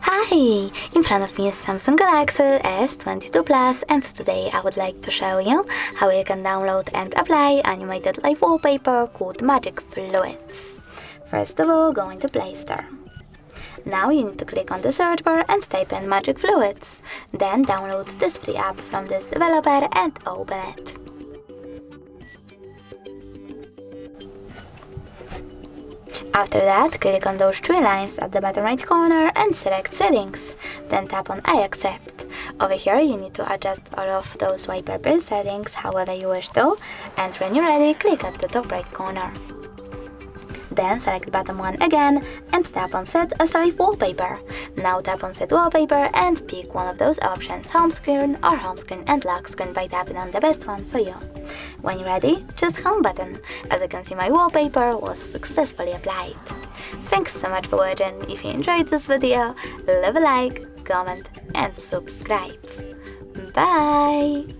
Hi! In front of me is Samsung Galaxy S22 Plus, and today I would like to show you how you can download and apply animated live wallpaper called Magic Fluids. First of all, go into Play Store. Now you need to click on the search bar and type in Magic Fluids. Then download this free app from this developer and open it. After that, click on those three lines at the bottom right corner and select Settings. Then tap on I accept. Over here you need to adjust all of those wallpaper settings however you wish to, and when you're ready, click at the top right corner. Then select bottom one again and tap on Set as Live Wallpaper. Now tap on Set Wallpaper and pick one of those options, home screen or home screen and lock screen, by tapping on the best one for you. When you're ready, just home button. As you can see, my wallpaper was successfully applied. Thanks so much for watching. If you enjoyed this video, leave a like, comment and subscribe. Bye!